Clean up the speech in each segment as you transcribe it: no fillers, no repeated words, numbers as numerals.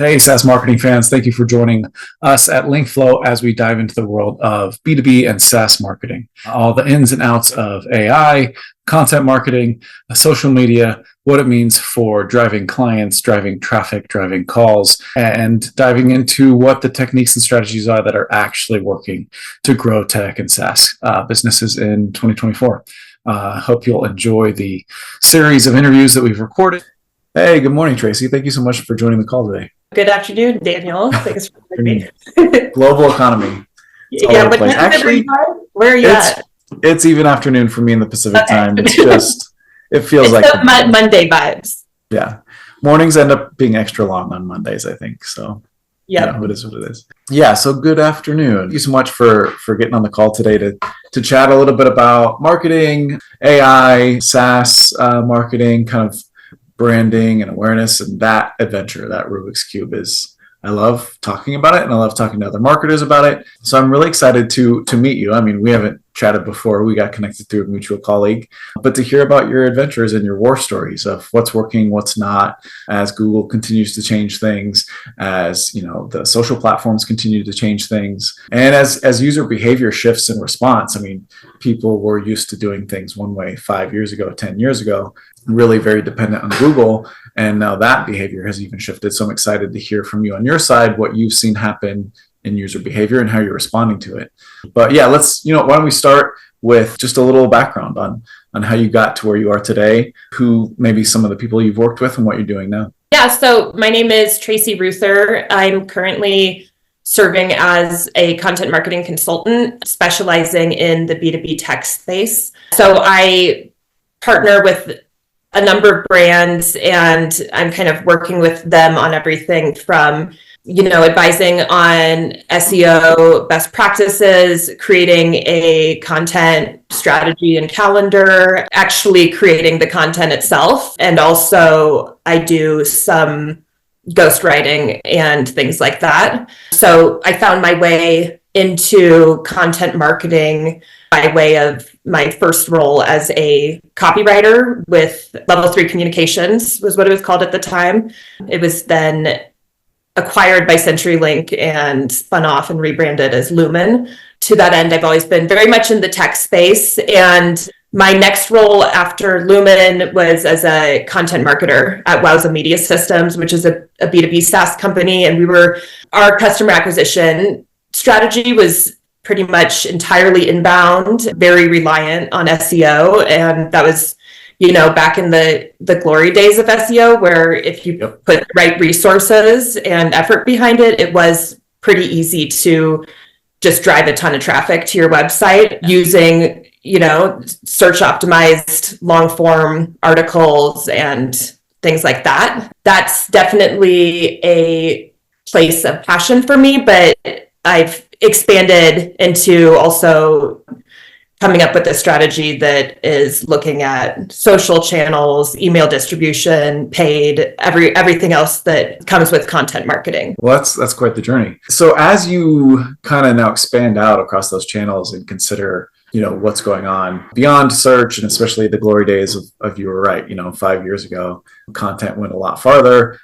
Hey, SaaS marketing fans, thank you for joining us at Linkflow as we dive into the world of B2B and SaaS marketing. All the ins and outs of AI, content marketing, social media, what it means for driving clients, driving traffic, driving calls, and diving into what the techniques and strategies are that are actually working to grow tech and SaaS businesses in 2024. Hope you'll enjoy the series of interviews that we've recorded. Hey, good morning, Traci. Thank you so much for joining the call today. Good afternoon, Daniel. Thanks for having me. Global economy. Yeah, but actually, where are you at? It's even afternoon for me in the Pacific time. It's just, it feels like Monday vibes. Yeah. Mornings end up being extra long on Mondays, I think. So yeah, it is what it is. Yeah. So good afternoon. Thank you so much for getting on the call today to chat a little bit about marketing, AI, SaaS marketing, kind of branding and awareness, and that adventure, that Rubik's Cube is, I love talking about it and I love talking to other marketers about it. So I'm really excited to meet you. I mean, we haven't chatted before. We got connected through a mutual colleague, but to hear about your adventures and your war stories of what's working, what's not, as Google continues to change things, as you know, the social platforms continue to change things, and as user behavior shifts in response. I mean, people were used to doing things one way 5 years ago, 10 years ago, really very dependent on Google. And now that behavior has even shifted. So I'm excited to hear from you on your side, what you've seen happen in user behavior and how you're responding to it. But yeah, why don't we start with just a little background on how you got to where you are today, who maybe some of the people you've worked with and what you're doing now. Yeah, so my name is Traci Ruether. I'm currently serving as a content marketing consultant, specializing in the B2B tech space. So I partner with a number of brands, and I'm kind of working with them on everything from, advising on SEO best practices, creating a content strategy and calendar, actually creating the content itself. And also I do some ghostwriting and things like that. So I found my way into content marketing by way of my first role as a copywriter with Level 3 Communications was what it was called at the time. It was then acquired by CenturyLink and spun off and rebranded as Lumen. To that end, I've always been very much in the tech space. And my next role after Lumen was as a content marketer at Wowza Media Systems, which is a B2B SaaS company. And our customer acquisition strategy was pretty much entirely inbound, very reliant on SEO. And that was, back in the glory days of SEO, where if you put the right resources and effort behind it, it was pretty easy to just drive a ton of traffic to your website using, search optimized long form articles and things like that. That's definitely a place of passion for me, but I've expanded into also coming up with a strategy that is looking at social channels, email distribution, paid, everything else that comes with content marketing. Well, that's quite the journey. So as you kind of now expand out across those channels and consider, what's going on beyond search, and especially the glory days of you were right, 5 years ago, content went a lot farther.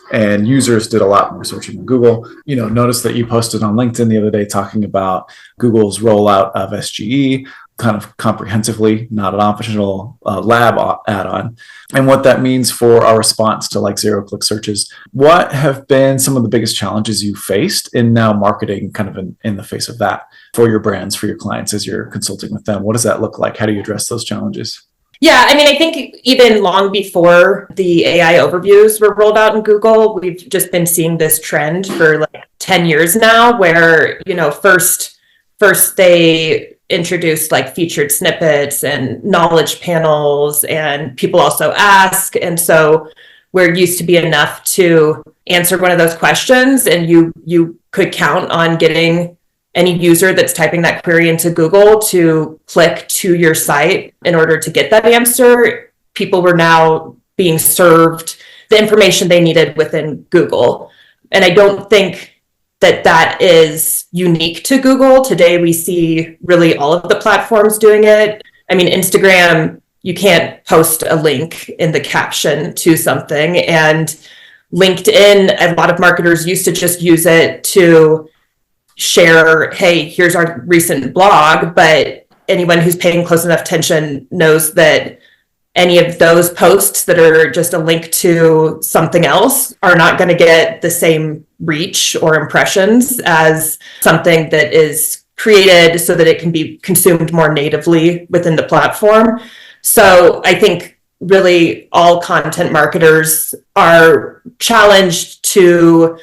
And users did a lot more searching on Google. Notice that you posted on LinkedIn the other day talking about Google's rollout of SGE, kind of comprehensively, not an optional lab add-on, and what that means for our response to like zero-click searches. What have been some of the biggest challenges you faced in now marketing kind of in the face of that for your brands, for your clients as you're consulting with them? What does that look like? How do you address those challenges? Yeah, I mean, I think even long before the AI overviews were rolled out in Google, we've just been seeing this trend for like 10 years now where, first they introduced like featured snippets and knowledge panels, and people also ask. And so where it used to be enough to answer one of those questions and you could count on getting any user that's typing that query into Google to click to your site in order to get that answer, people were now being served the information they needed within Google. And I don't think that is unique to Google. Today, we see really all of the platforms doing it. I mean, Instagram, you can't post a link in the caption to something. And LinkedIn, a lot of marketers used to just use it to share, hey, here's our recent blog, but anyone who's paying close enough attention knows that any of those posts that are just a link to something else are not going to get the same reach or impressions as something that is created so that it can be consumed more natively within the platform. So I think really all content marketers are challenged to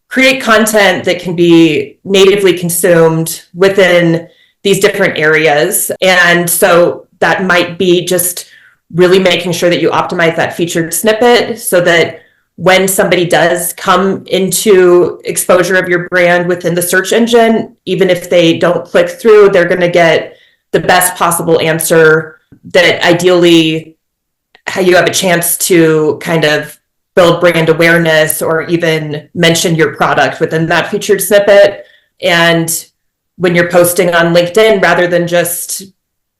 create content that can be natively consumed within these different areas. And so that might be just really making sure that you optimize that featured snippet so that when somebody does come into exposure of your brand within the search engine, even if they don't click through, they're going to get the best possible answer that ideally how you have a chance to kind of build brand awareness or even mention your product within that featured snippet. And when you're posting on LinkedIn, rather than just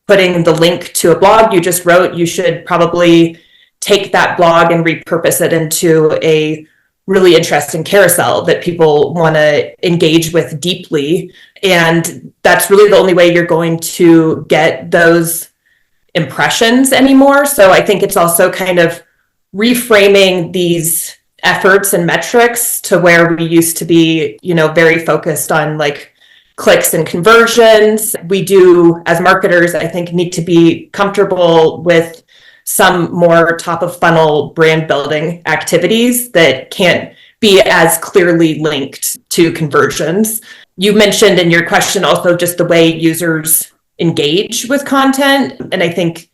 putting the link to a blog you just wrote, you should probably take that blog and repurpose it into a really interesting carousel that people want to engage with deeply. And that's really the only way you're going to get those impressions anymore. So I think it's also kind of reframing these efforts and metrics to where we used to be, very focused on like clicks and conversions. We do, as marketers, I think, need to be comfortable with some more top of funnel brand building activities that can't be as clearly linked to conversions. You mentioned in your question also just the way users engage with content. And I think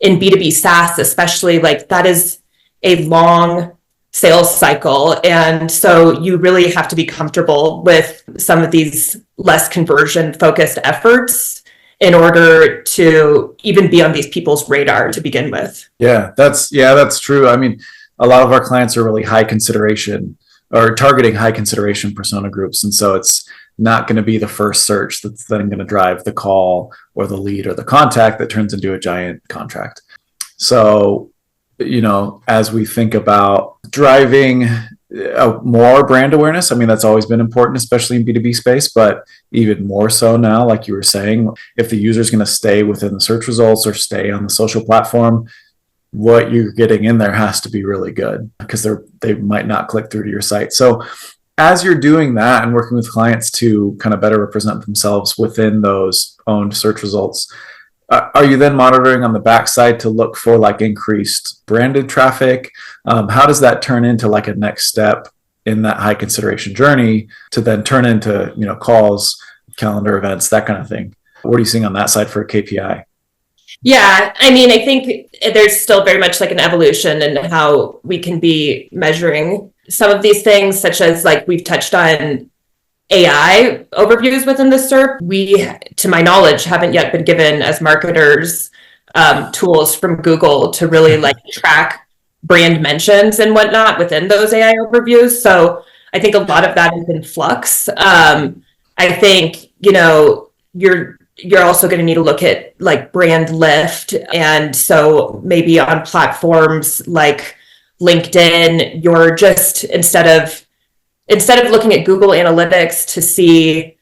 in B2B SaaS, especially, like that is a long sales cycle. And so you really have to be comfortable with some of these less conversion focused efforts in order to even be on these people's radar to begin with. Yeah, that's true. I mean, a lot of our clients are really high consideration or targeting high consideration persona groups. And so it's not going to be the first search that's then going to drive the call or the lead or the contact that turns into a giant contract. So, as we think about driving more brand awareness, I mean, that's always been important, especially in B2B space, but even more so now, like you were saying, if the user is going to stay within the search results or stay on the social platform, what you're getting in there has to be really good because they might not click through to your site. So as you're doing that and working with clients to kind of better represent themselves within those owned search results, are you then monitoring on the backside to look for like increased branded traffic? How does that turn into like a next step in that high consideration journey to then turn into, calls, calendar events, that kind of thing? What are you seeing on that side for a KPI? Yeah, I mean, I think there's still very much like an evolution in how we can be measuring some of these things, such as like we've touched on AI overviews within the SERP. We, to my knowledge, haven't yet been given as marketers tools from Google to really like track brand mentions and whatnot within those AI overviews. So I think a lot of that is in flux. I think, you're also going to need to look at like brand lift. And so maybe on platforms like LinkedIn, you're just instead of looking at Google Analytics to see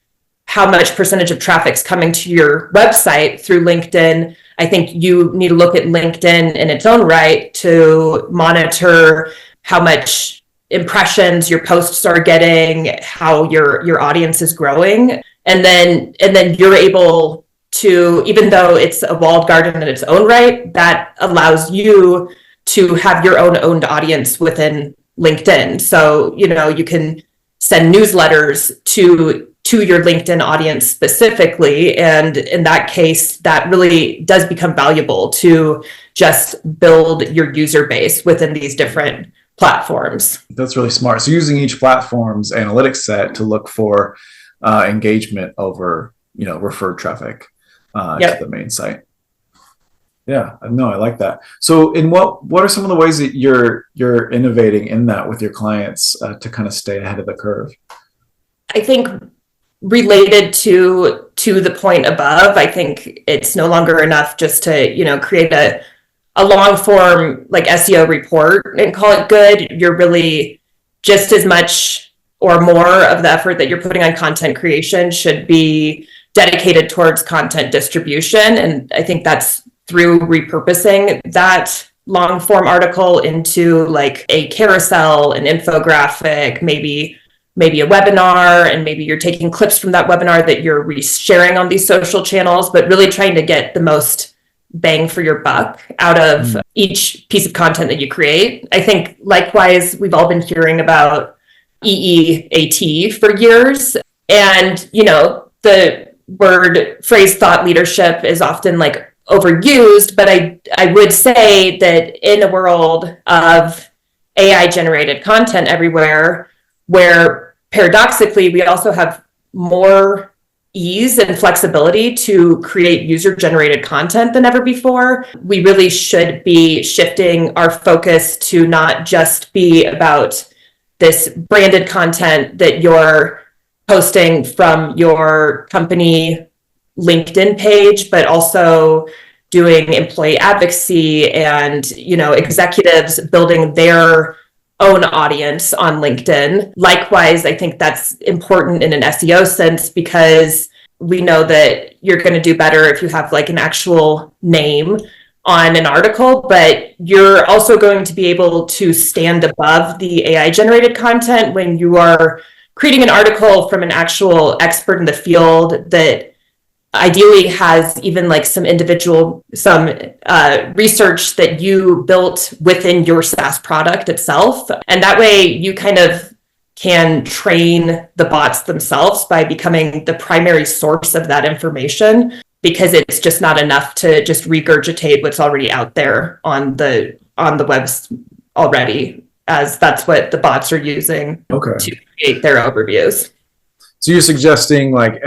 how much percentage of traffic's coming to your website through LinkedIn, I think you need to look at LinkedIn in its own right to monitor how much impressions your posts are getting, how your audience is growing. And then you're able to, even though it's a walled garden in its own right, that allows you to have your own owned audience within LinkedIn. So, you can send newsletters to your LinkedIn audience specifically. And in that case, that really does become valuable to just build your user base within these different platforms. That's really smart. So using each platform's analytics set to look for engagement over, referred traffic to the main site. Yeah, no, I like that. So what are some of the ways that you're innovating in that with your clients to kind of stay ahead of the curve? I think related to the point above, I think it's no longer enough just to, create a long form like SEO report and call it good. You're really just as much or more of the effort that you're putting on content creation should be dedicated towards content distribution. And I think that's through repurposing that long form article into like a carousel, an infographic, maybe a webinar, and maybe you're taking clips from that webinar that you're resharing on these social channels, but really trying to get the most bang for your buck out of each piece of content that you create. I think likewise, we've all been hearing about EEAT for years. And, you know, the phrase thought leadership is often like overused, but I would say that in a world of AI generated content everywhere, where paradoxically, we also have more ease and flexibility to create user-generated content than ever before. We really should be shifting our focus to not just be about this branded content that you're posting from your company LinkedIn page, but also doing employee advocacy and, you know, executives building their own audience on LinkedIn. Likewise, I think that's important in an SEO sense, because we know that you're going to do better if you have like an actual name on an article, but you're also going to be able to stand above the AI generated content when you are creating an article from an actual expert in the field that ideally has even like some research that you built within your SaaS product itself. And that way you kind of can train the bots themselves by becoming the primary source of that information, because it's just not enough to just regurgitate what's already out there on the webs already, as that's what the bots are using to create their overviews. So you're suggesting like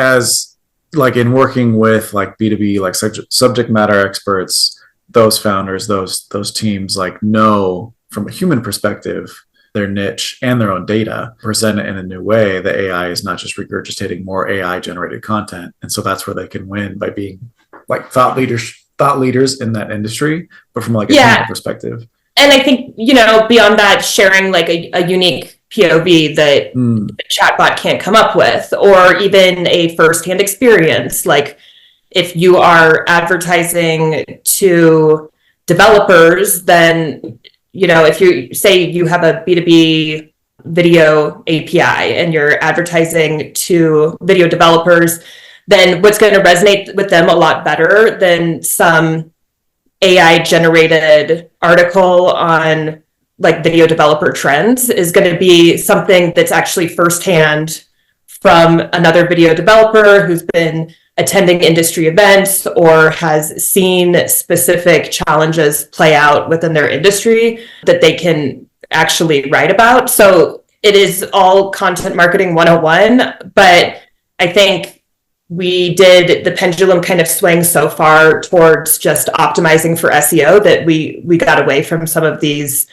in working with like B2B, like subject matter experts, those founders, those teams, like know from a human perspective, their niche and their own data, present it in a new way. The AI is not just regurgitating more AI generated content. And so that's where they can win, by being like thought leaders in that industry, but from like a human perspective. And I think, you know, beyond that, sharing like a unique POV that the chatbot can't come up with, or even a firsthand experience. Like if you are advertising to developers, then, you know, if you say you have a B2B video API and you're advertising to video developers, then what's going to resonate with them a lot better than some AI generated article on like video developer trends is going to be something that's actually firsthand from another video developer who's been attending industry events or has seen specific challenges play out within their industry that they can actually write about. So it is all content marketing 101, but I think we did the pendulum kind of swing so far towards just optimizing for SEO that we got away from some of these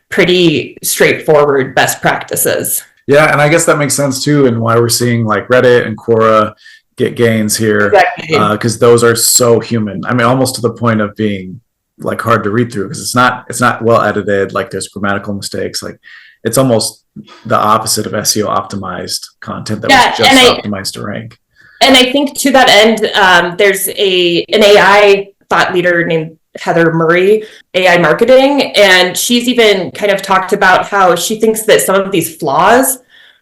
pretty straightforward best practices. Yeah, and I guess that makes sense too, and why we're seeing like Reddit and Quora get gains here, because those are so human. I mean, almost to the point of being like hard to read through, because it's not well edited. Like there's grammatical mistakes. Like it's almost the opposite of SEO optimized content that was just optimized to rank. And I think to that end, there's an AI thought leader named Heather Murray, AI marketing, and she's even kind of talked about how she thinks that some of these flaws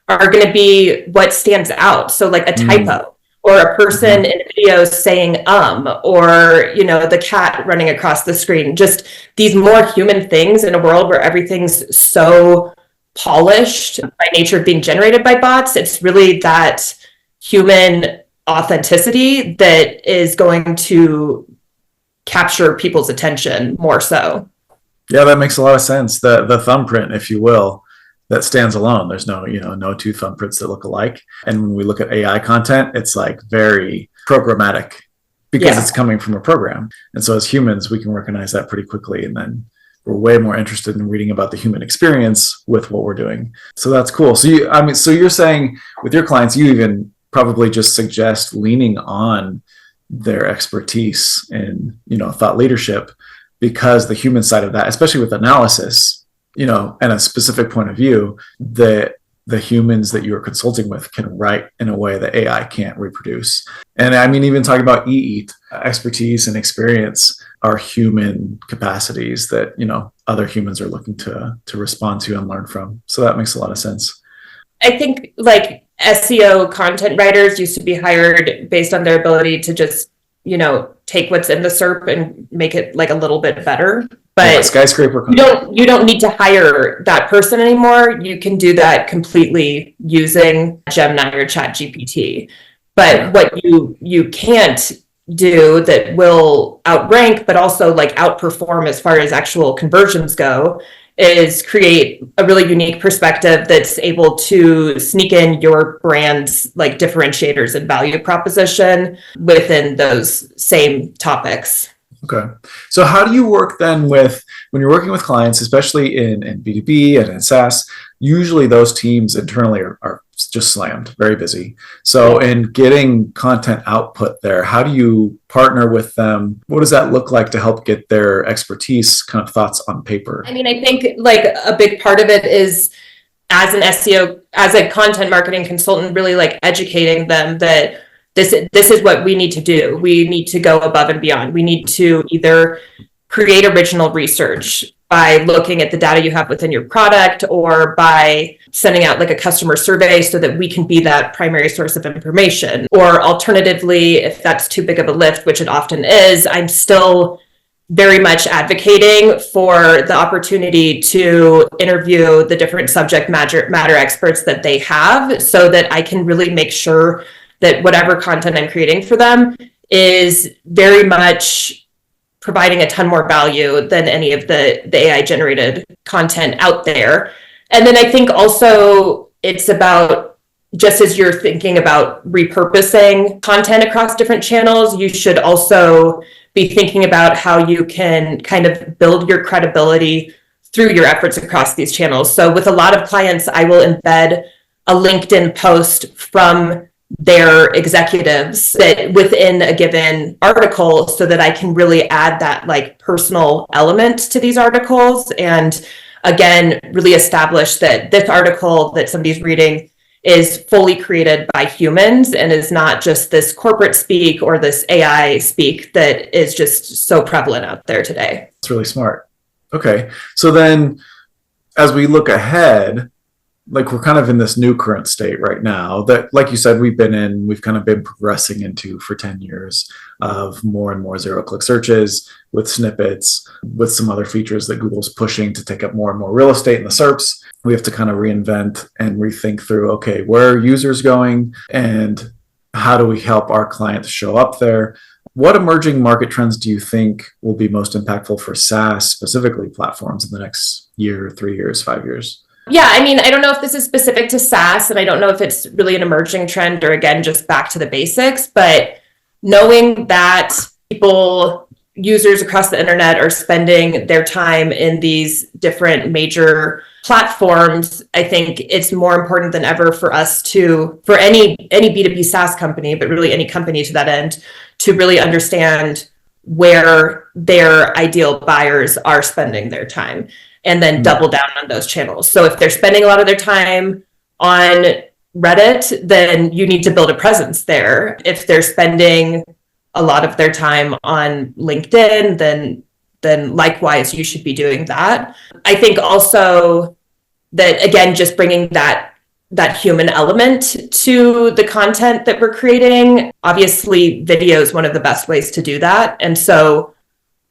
are going to be what stands out. So like a typo or a person in a video saying or, you know, the cat running across the screen, just these more human things in a world where everything's so polished by nature of being generated by bots. It's really that human authenticity that is going to capture people's attention more so. Yeah, that makes a lot of sense. The thumbprint, if you will, that stands alone. There's no two thumbprints that look alike. And when we look at AI content, it's like very programmatic because it's coming from a program. And so as humans, we can recognize that pretty quickly. And then we're way more interested in reading about the human experience with what we're doing. So that's cool. So you're saying with your clients, you even probably just suggest leaning on their expertise in, thought leadership, because the human side of that, especially with analysis, and a specific point of view that the humans that you're consulting with can write in a way that AI can't reproduce. And I mean, even talking about EAT, expertise and experience are human capacities that, other humans are looking to respond to and learn from. So that makes a lot of sense. I think like SEO content writers used to be hired based on their ability to just, take what's in the SERP and make it like a little bit better. But skyscraper you don't need to hire that person anymore. You can do that completely using Gemini or ChatGPT. But what you can't do that will outrank, but also like outperform as far as actual conversions go, is create a really unique perspective that's able to sneak in your brand's like differentiators and value proposition within those same topics. Okay. So how do you work then when you're working with clients, especially in B2B and in SaaS, usually those teams internally are just slammed, very busy. So in getting content output there, how do you partner with them? What does that look like to help get their expertise kind of thoughts on paper? I mean, I think like a big part of it is as an SEO, as a content marketing consultant, really like educating them that this is what we need to do. We need to go above and beyond. We need to either create original research by looking at the data you have within your product, or by sending out like a customer survey so that we can be that primary source of information. Or alternatively, if that's too big of a lift, which it often is, I'm still very much advocating for the opportunity to interview the different subject matter experts that they have, so that I can really make sure that whatever content I'm creating for them is very much providing a ton more value than any of the AI generated content out there. And then I think also it's about, just as you're thinking about repurposing content across different channels, you should also be thinking about how you can kind of build your credibility through your efforts across these channels. So with a lot of clients, I will embed a LinkedIn post from their executives that within a given article, so that I can really add that like personal element to these articles, and again really establish that this article that somebody's reading is fully created by humans and is not just this corporate speak or this AI speak that is just so prevalent out there today. It's really smart. Okay, so then as we look ahead, like we're kind of in this new current state right now that, like you said, we've kind of been progressing into for 10 years of more and more zero-click searches with snippets, with some other features that Google's pushing to take up more and more real estate in the SERPs. We have to kind of reinvent and rethink through, okay, where are users going and how do we help our clients show up there? What emerging market trends do you think will be most impactful for SaaS, specifically platforms, in the next year, 3 years, 5 years? Yeah, I mean, I don't know if this is specific to SaaS, and I don't know if it's really an emerging trend or, again, just back to the basics, but knowing that users across the internet are spending their time in these different major platforms, I think it's more important than ever for us for any B2B SaaS company, but really any company to that end, to really understand where their ideal buyers are spending their time, and then double down on those channels. So if they're spending a lot of their time on Reddit, then you need to build a presence there. If they're spending a lot of their time on LinkedIn, then likewise, you should be doing that. I think also that, again, just bringing that human element to the content that we're creating. Obviously, video is one of the best ways to do that. And so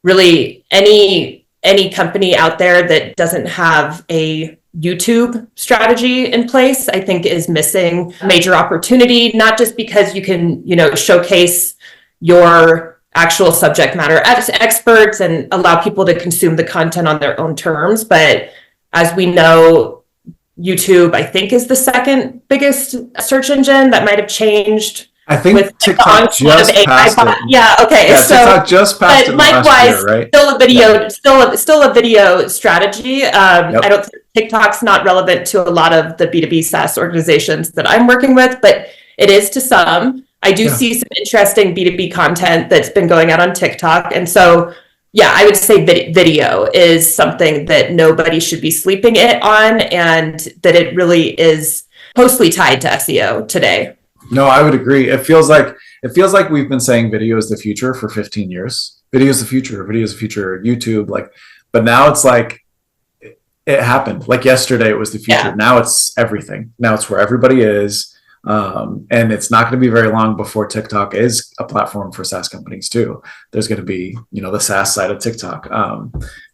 really any company out there that doesn't have a YouTube strategy in place, I think is missing major opportunity, not just because you can, showcase your actual subject matter experts and allow people to consume the content on their own terms. But as we know, YouTube, I think, is the second biggest search engine. That might have changed. I think TikTok just passed it. Yeah. Okay. Yeah, so TikTok just passed it likewise, last year, right? Still a video, still a video strategy. I don't think TikTok's not relevant to a lot of the B2B SaaS organizations that I'm working with, but it is to some. I do see some interesting B2B content that's been going out on TikTok. And so Yeah, I would say video is something that nobody should be sleeping it on, and that it really is closely tied to SEO today. No, I would agree. It feels like we've been saying video is the future for 15 years. Video is the future. Video is the future. YouTube, like, but now it's like it happened. Like yesterday, it was the future. Yeah. Now it's everything. Now it's where everybody is. And it's not going to be very long before TikTok is a platform for SaaS companies too. There's going to be, the SaaS side of TikTok,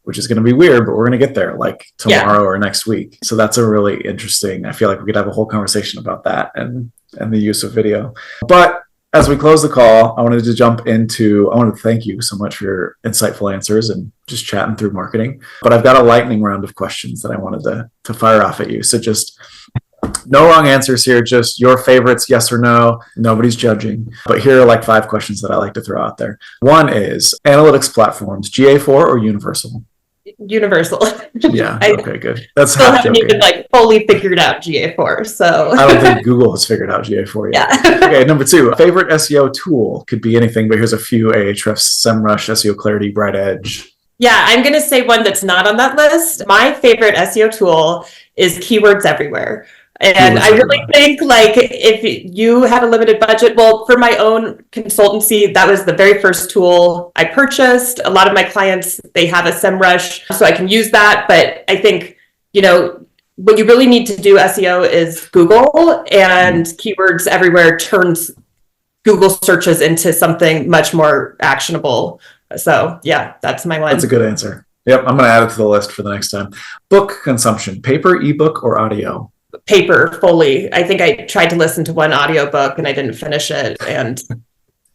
which is going to be weird, but we're going to get there like tomorrow or next week. So that's a really interesting, I feel like we could have a whole conversation about that and the use of video. But as we close the call, I wanted to thank you so much for your insightful answers and just chatting through marketing. But I've got a lightning round of questions that I wanted to fire off at you. So just no wrong answers here, just your favorites, yes or no. Nobody's judging. But here are like 5 questions that I like to throw out there. One is analytics platforms, GA4 or Universal? Universal. Yeah. Okay, good. That's still haven't even like fully figured out GA4. So I don't think Google has figured out GA4 yet. Yeah. Okay, number 2, favorite SEO tool. Could be anything, but here's a few: Ahrefs, SEMrush, SEO Clarity, Bright Edge. Yeah, I'm going to say one that's not on that list. My favorite SEO tool is Keywords Everywhere. And I really think like if you had a limited budget, well, for my own consultancy, that was the very first tool I purchased. A lot of my clients, they have a SEMrush, so I can use that. But I think, what you really need to do SEO is Google, and Keywords Everywhere turns Google searches into something much more actionable. So yeah, that's my one. That's a good answer. Yep, I'm going to add it to the list for the next time. Book consumption, paper, ebook, or audio? Paper fully. I think I tried to listen to one audiobook and I didn't finish it, and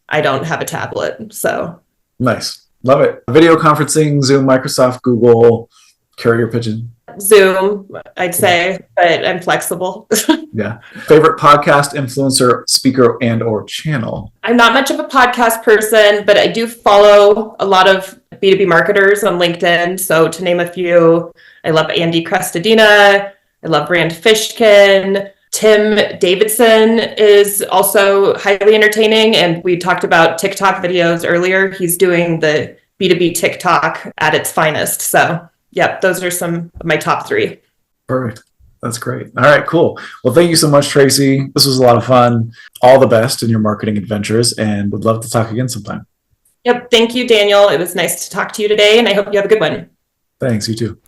I don't have a tablet. So nice. Love it. Video conferencing, Zoom, Microsoft, Google, Carrier Pigeon. Zoom, I'd say, but I'm flexible. Yeah. Favorite podcast, influencer, speaker, and or channel? I'm not much of a podcast person, but I do follow a lot of B2B marketers on LinkedIn. So to name a few, I love Andy Crestadina. I love Rand Fishkin. Tim Davidson is also highly entertaining. And we talked about TikTok videos earlier. He's doing the B2B TikTok at its finest. So, yep, those are some of my top 3. Perfect. That's great. All right, cool. Well, thank you so much, Traci. This was a lot of fun. All the best in your marketing adventures, and would love to talk again sometime. Yep. Thank you, Daniel. It was nice to talk to you today, and I hope you have a good one. Thanks. You too.